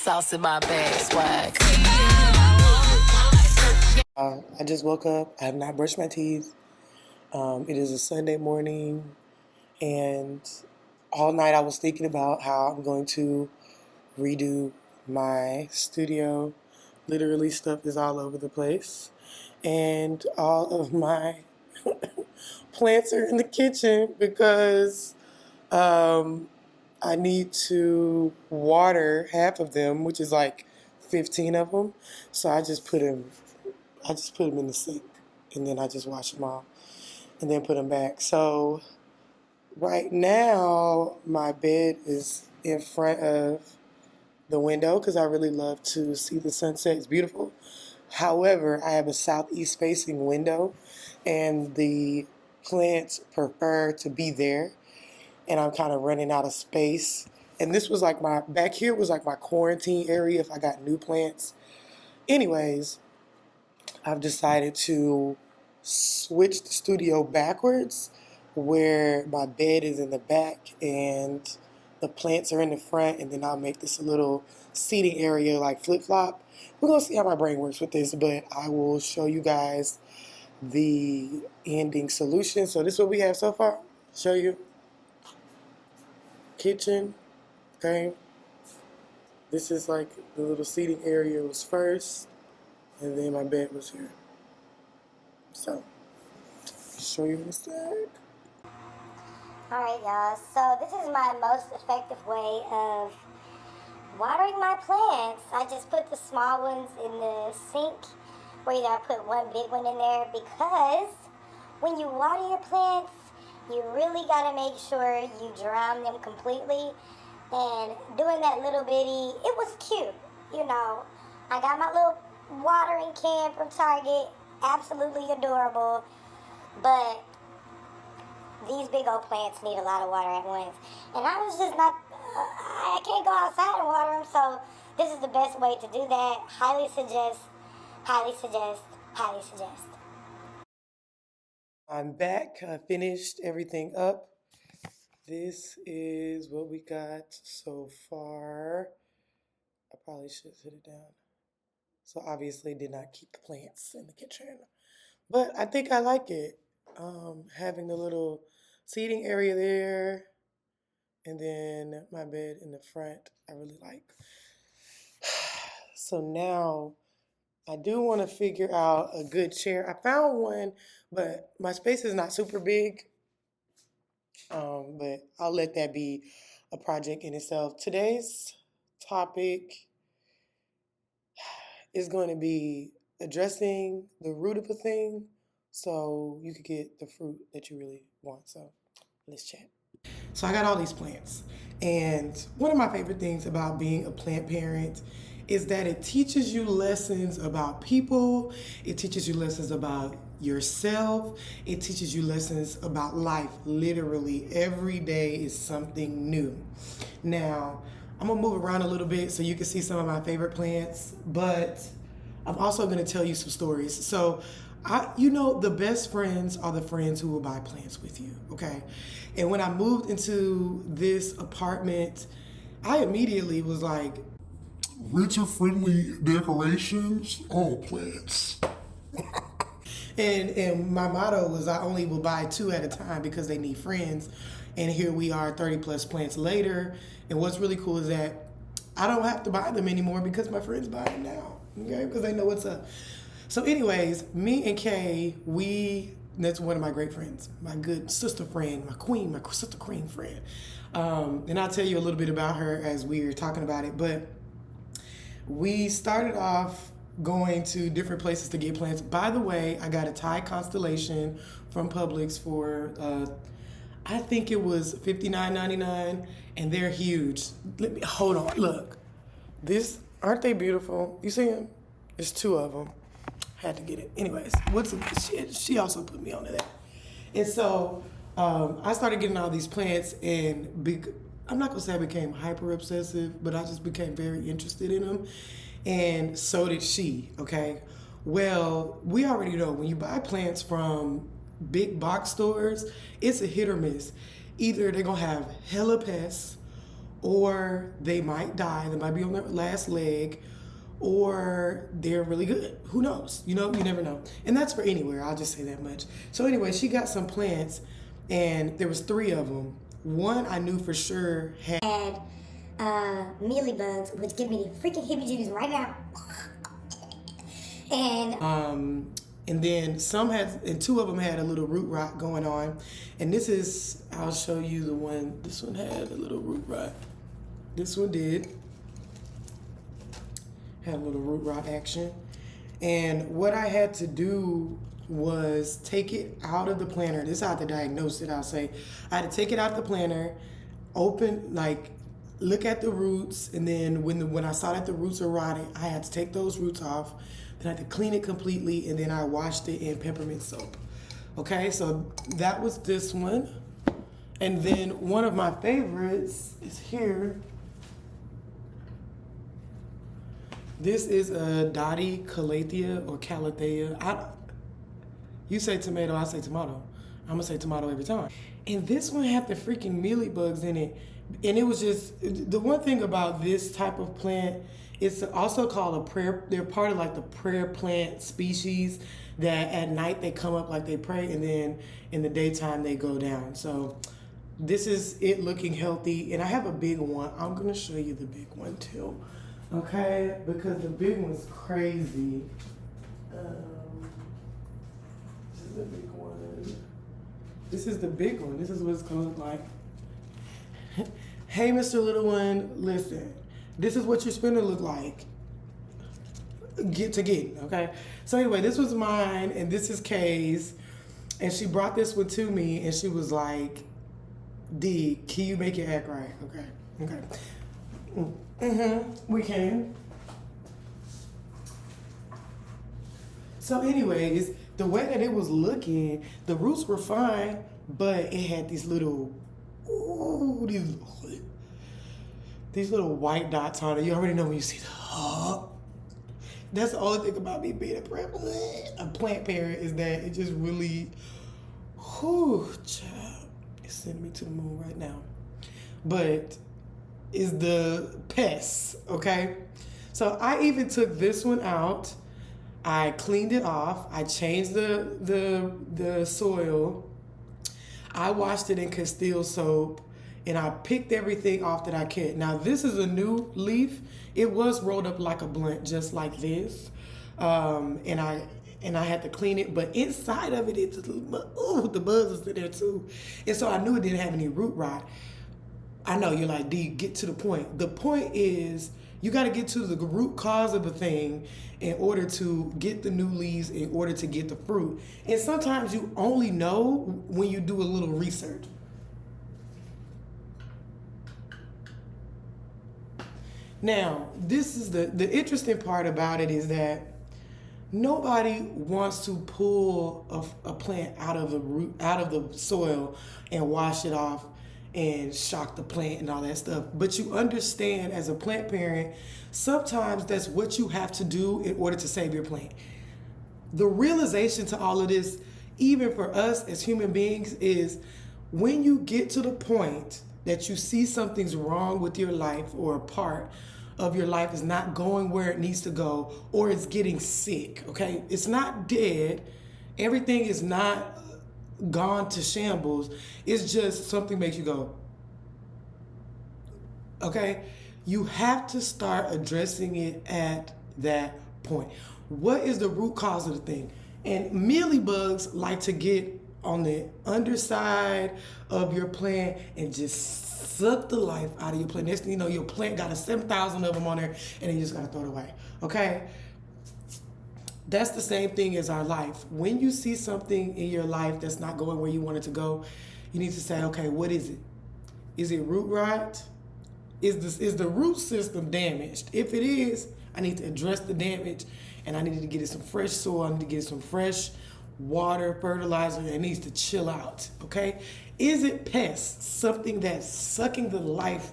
sauce in my bag, swag. I just woke up. I have not brushed my teeth. It is a Sunday morning, and all night I was thinking about how I'm going to redo my studio. Literally, stuff is all over the place, and all of my plants are in the kitchen because I need to water half of them, which is like 15 of them. So I just put them. In the sink, and then I just wash them off, and then put them back. So right now, my bed is in front of the window because I really love to see the sunset. It's beautiful. However, I have a southeast facing window, and the plants prefer to be there, and I'm kind of running out of space. And this was like back here was like my quarantine area if I got new plants. Anyways, I've decided to switch the studio backwards, where my bed is in the back and the plants are in the front, and then I'll make this a little seating area like flip-flop. We're going to see how my brain works with this, but I will show you guys the ending solution. So this is what we have so far. Show you. Kitchen, okay. This is like the little seating area was first, and then my bed was here. So, show you in a sec. Alright, y'all, so this is my most effective way of watering my plants. I just put the small ones in the sink, or either I put one big one in there, because when you water your plants, you really gotta make sure you drown them completely. And doing that little bitty, it was cute, you know. I got my little watering can from Target, absolutely adorable, but these big old plants need a lot of water at once. And I was just not, I can't go outside and water them, so this is the best way to do that. Highly suggest, highly suggest, highly suggest. I'm back. I finished everything up. This is what we got so far. I probably should sit it down. So obviously did not keep the plants in the kitchen. But I think I like it. Having the little seating area there, and then my bed in the front, I really like. So now I do want to figure out a good chair. I found one, but my space is not super big. But I'll let that be a project in itself. Today's topic is going to be addressing the root of a thing so you could get the fruit that you really want. So let's chat. So I got all these plants. And one of my favorite things about being a plant parent is that it teaches you lessons about people. It teaches you lessons about yourself. It teaches you lessons about life. Literally every day is something new. Now, I'm gonna move around a little bit so you can see some of my favorite plants, but I'm also gonna tell you some stories. So the best friends are the friends who will buy plants with you, okay? And when I moved into this apartment, I immediately was like, renter-friendly decorations, all plants. and my motto was I only will buy 2 at a time because they need friends. And here we are 30 plus plants later. And what's really cool is that I don't have to buy them anymore because my friends buy them now, okay? Because they know what's up. So anyways, me and Kay, that's one of my great friends, my good sister friend, my sister queen friend. And I'll tell you a little bit about her as we're talking about it. But we started off going to different places to get plants. By the way, I got a Thai constellation from Publix for, I think it was $59.99, and they're huge. Hold on, look. Aren't they beautiful? You see them? There's 2 of them. Had to get it. Anyways, she also put me onto that. And so I started getting all these plants, and I'm not gonna say I became hyper obsessive, but I just became very interested in them. And so did she, okay? Well, we already know when you buy plants from big box stores, it's a hit or miss. Either they're gonna have hella pests, or they might die. They might be on their last leg, or they're really good. Who knows? You know, you never know. And that's for anywhere. I'll just say that much. So anyway, she got some plants, and there was 3 of them. One I knew for sure had mealybugs, which give me the freaking heebie-jeebies right now. and then some had, and 2 of them had a little root rot going on. And this is, I'll show you the one. This one had a little root rot. This one did. Had a little root rot action. And what I had to do was take it out of the planter. This is how to diagnose it, I'll say. I had to take it out of the planter, open, like, look at the roots, and then when I saw that the roots are rotting, I had to take those roots off. Then I had to clean it completely, and then I washed it in peppermint soap. Okay, so that was this one. And then one of my favorites is here. This is a Dottie Calathea or Calathea. You say tomato, I say tomato. I'm gonna say tomato every time. And this one had the freaking mealybugs in it. And it was just, the one thing about this type of plant, it's also called a prayer, they're part of like the prayer plant species that at night they come up like they pray, and then in the daytime they go down. So this is it looking healthy. And I have a big one. I'm gonna show you the big one too. Okay, because the big one's crazy. This is the big one. This is the big one. This is what it's gonna look like. Hey, Mr. Little One, listen. This is what your spinner look like. Get, okay? So anyway, this was mine, and this is Kay's. And she brought this one to me, and she was like, D, can you make it act right? Okay. We can. So anyways, the way that it was looking, the roots were fine, but it had these little, these little white dots on it. You already know when you see the, that's the only thing about me being a plant parent is that it just really, child, it's sending me to the moon right now. But is the pests, okay? So I even took this one out. I cleaned it off. I changed the soil. I washed it in Castile soap, and I picked everything off that I could. Now this is a new leaf. It was rolled up like a blunt, just like this, and I had to clean it. But inside of it, it's the bugs was in there too, and so I knew it didn't have any root rot. I know you're like, D, get to the point. The point is, you got to get to the root cause of the thing in order to get the new leaves, in order to get the fruit. And sometimes you only know when you do a little research. Now, this is the interesting part about it is that nobody wants to pull a plant out of the root, out of the soil, and wash it off and shock the plant and all that stuff. But you understand, as a plant parent, sometimes that's what you have to do in order to save your plant. The realization to all of this, even for us as human beings, is when you get to the point that you see something's wrong with your life, or a part of your life is not going where it needs to go, or it's getting sick, okay? It's not dead. Everything is not gone to shambles. It's just something makes you go, okay? You have to start addressing it at that point. What is the root cause of the thing? And mealybugs like to get on the underside of your plant and just suck the life out of your plant. Next thing you know, your plant got 7,000 of them on there, and then you just gotta throw it away, okay? That's the same thing as our life. When you see something in your life that's not going where you want it to go, you need to say, okay, what is it? Is it root rot? Is the root system damaged? If it is, I need to address the damage, and I need to get it some fresh soil. I need to get it some fresh water, fertilizer, and it needs to chill out, okay? Is it pests? Something that's sucking the life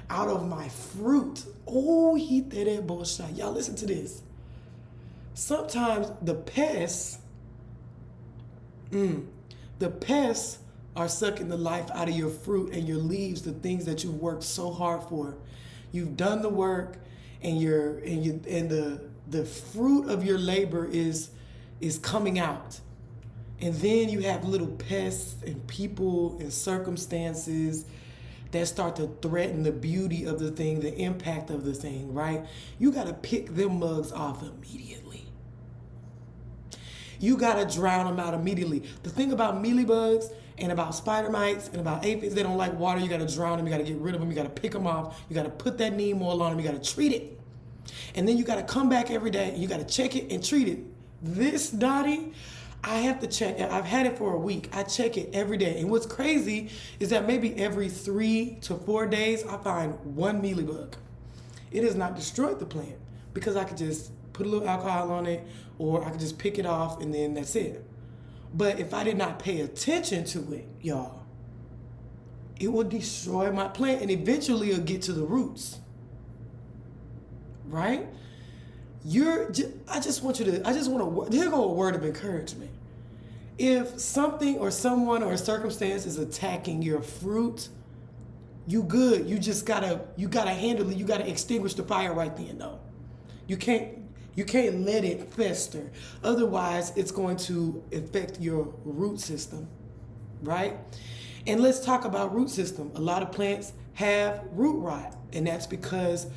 out of my fruit. Oh, he did that bullshit. Y'all listen to this. Sometimes the pests are sucking the life out of your fruit and your leaves, the things that you've worked so hard for. You've done the work, and the fruit of your labor is coming out. And then you have little pests and people and circumstances that start to threaten the beauty of the thing, the impact of the thing, right? You got to pick them mugs off immediately. You got to drown them out immediately. The thing about mealybugs and about spider mites and about aphids, they don't like water. You got to drown them. You got to get rid of them. You got to pick them off. You got to put that neem oil on them. You got to treat it. And then you got to come back every day and you got to check it and treat it. This, Dottie, I have to check. I've had it for a week. I check it every day. And what's crazy is that maybe every 3 to 4 days, I find one mealybug. It has not destroyed the plant because I could just put a little alcohol on it, or I could just pick it off and then that's it. But if I did not pay attention to it, y'all, it will destroy my plant and eventually it'll get to the roots. Right? Here go a word of encouragement. If something or someone or a circumstance is attacking your fruit, you good. You gotta handle it. You gotta extinguish the fire right then, though. You can't let it fester. Otherwise, it's going to affect your root system, right? And let's talk about root system. A lot of plants have root rot, and that's because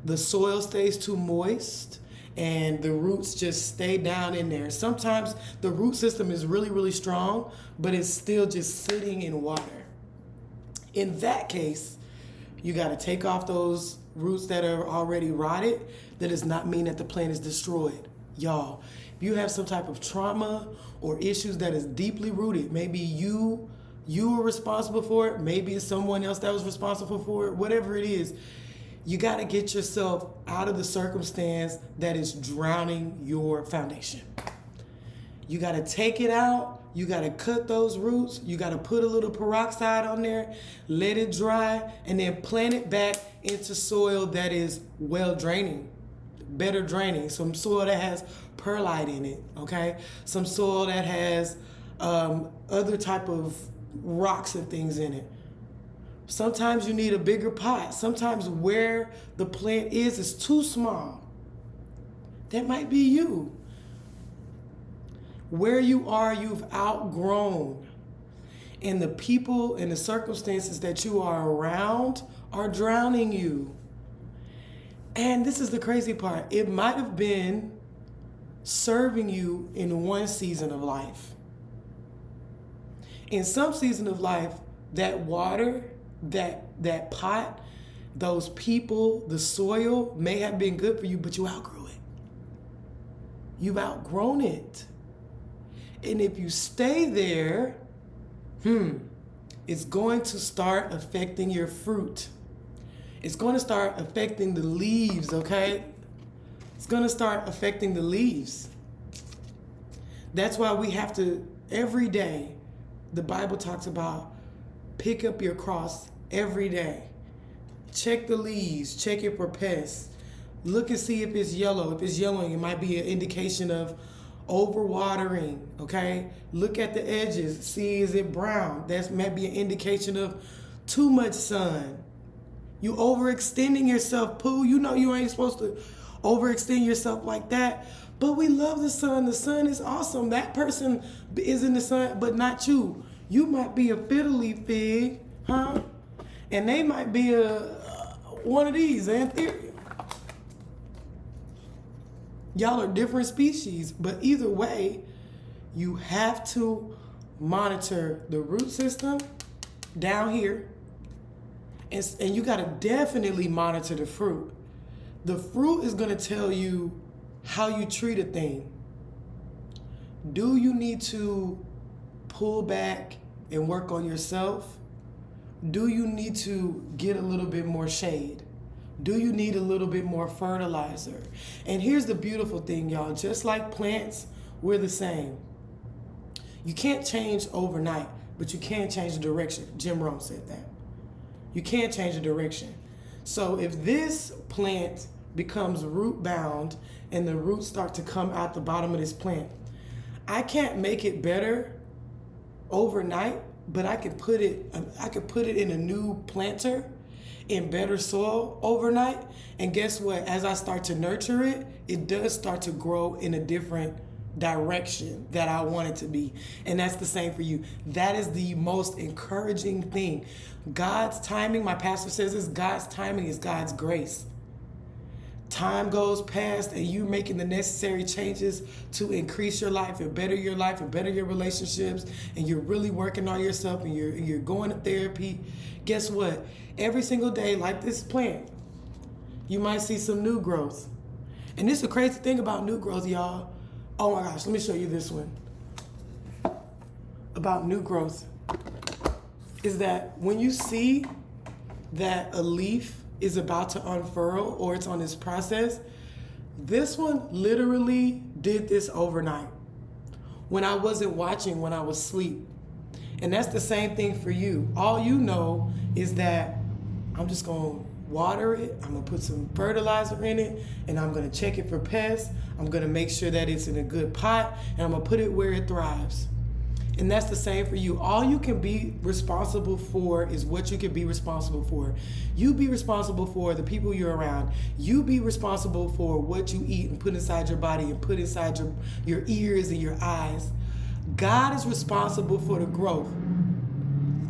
the soil stays too moist and the roots just stay down in there. Sometimes the root system is really, really strong, but it's still just sitting in water. In that case, you got to take off those roots that are already rotted. That does not mean that the plant is destroyed. Y'all, if you have some type of trauma or issues that is deeply rooted, maybe you were responsible for it, maybe it's someone else that was responsible for it, whatever it is, you got to get yourself out of the circumstance that is drowning your foundation. You got to take it out. You got to cut those roots. You got to put a little peroxide on there, let it dry, and then plant it back into soil that is well draining, better draining. Some soil that has perlite in it, okay? Some soil that has other type of rocks and things in it. Sometimes you need a bigger pot. Sometimes where the plant is too small. That might be you. Where you are, you've outgrown. And the people and the circumstances that you are around are drowning you. And this is the crazy part. It might have been serving you in one season of life. In some season of life, that water, that pot, those people, the soil may have been good for you, but you outgrew it. You've outgrown it. And if you stay there, it's going to start affecting your fruit. It's going to start affecting the leaves, okay? It's going to start affecting the leaves. That's why we have to, every day, the Bible talks about pick up your cross every day. Check the leaves, check it for pests. Look and see if it's yellow. If it's yellowing, it might be an indication of overwatering, okay? Look at the edges, see is it brown? That might be an indication of too much sun. You overextending yourself, Pooh. You know you ain't supposed to overextend yourself like that. But we love the sun. The sun is awesome. That person is in the sun, but not you. You might be a fiddle leaf fig, huh? And they might be one of these, anthurium. Y'all are different species, but either way, you have to monitor the root system down here, and you gotta definitely monitor the fruit. The fruit is gonna tell you how you treat a thing. Do you need to pull back and work on yourself? Do you need to get a little bit more shade? Do you need a little bit more fertilizer? And here's the beautiful thing, y'all. Just like plants, we're the same. You can't change overnight, but you can change the direction. Jim Rohn said that. You can't change the direction. So if this plant becomes root bound and the roots start to come out the bottom of this plant, I can't make it better overnight, but I could put it in a new planter in better soil overnight. And guess what? As I start to nurture it, it does start to grow in a different direction that I want it to be. And that's the same for you. That is the most encouraging thing. God's timing, my pastor says this, God's timing is God's grace. Time goes past and you're making the necessary changes to increase your life and better your relationships, and you're really working on yourself, and you're going to therapy. Guess what? Every single day, like this plant, you might see some new growth. And this is the crazy thing about new growth, y'all. Oh my gosh, let me show you this one. About new growth is that when you see that a leaf is about to unfurl or it's on this process, this one literally did this overnight when I wasn't watching, when I was asleep. And that's the same thing for you. All you know is that I'm just gonna water it, I'm gonna put some fertilizer in it, and I'm gonna check it for pests. I'm gonna make sure that it's in a good pot, and I'm gonna put it where it thrives. And that's the same for you. All you can be responsible for is what you can be responsible for. You be responsible for the people you're around. You be responsible for what you eat and put inside your body and put inside your ears and your eyes. God is responsible for the growth.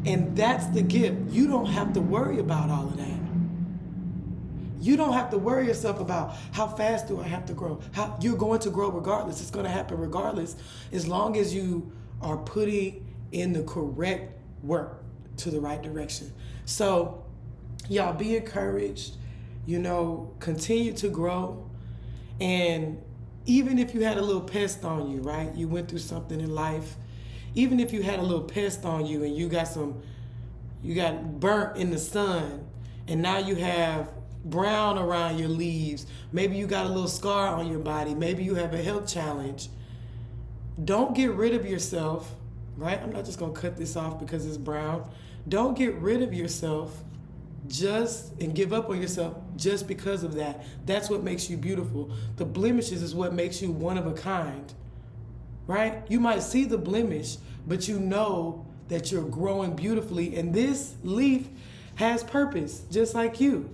And that's the gift. You don't have to worry about all of that. You don't have to worry yourself about how fast do I have to grow. You're going to grow regardless. It's going to happen regardless, as long as you are putting in the correct work to the right direction. So y'all be encouraged, continue to grow. And even if you had a little pest on you, right? You went through something in life. Even if you had a little pest on you and you got burnt in the sun, and now you have brown around your leaves. Maybe you got a little scar on your body. Maybe you have a health challenge. Don't get rid of yourself, right? I'm not just gonna cut this off because it's brown. Don't get rid of yourself and give up on yourself just because of that. That's what makes you beautiful. The blemishes is what makes you one of a kind, right? You might see the blemish, but you know that you're growing beautifully, and this leaf has purpose, just like you.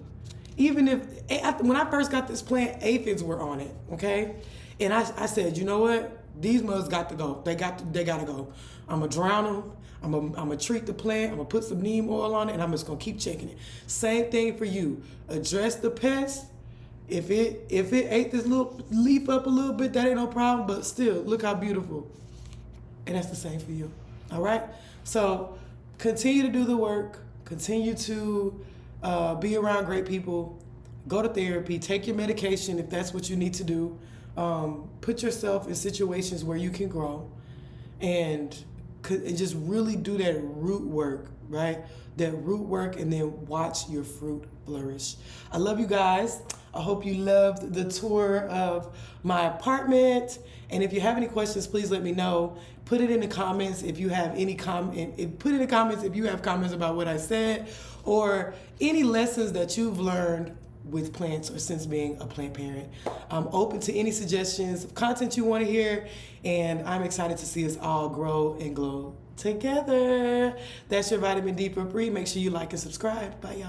Even when I first got this plant, aphids were on it, okay? And I said, you know what? These mugs got to go. They got to go. I'm gonna drown them. I'm gonna treat the plant. I'm gonna put some neem oil on it, and I'm just gonna keep checking it. Same thing for you. Address the pest. If it ate this little leaf up a little bit, that ain't no problem. But still, look how beautiful. And that's the same for you. All right. So continue to do the work. Continue to be around great people. Go to therapy. Take your medication if that's what you need to do. Put yourself in situations where you can grow, and just really do that root work, right? That root work, and then watch your fruit flourish. I love you guys. I hope you loved the tour of my apartment. And if you have any questions, please let me know. Put it in the comments if you have any put in the comments if you have comments about what I said, or any lessons that you've learned with plants or since being a plant parent. I'm open to any suggestions of content you want to hear, and I'm excited to see us all grow and glow together. That's your vitamin D for free. Make sure you like and subscribe. Bye, y'all.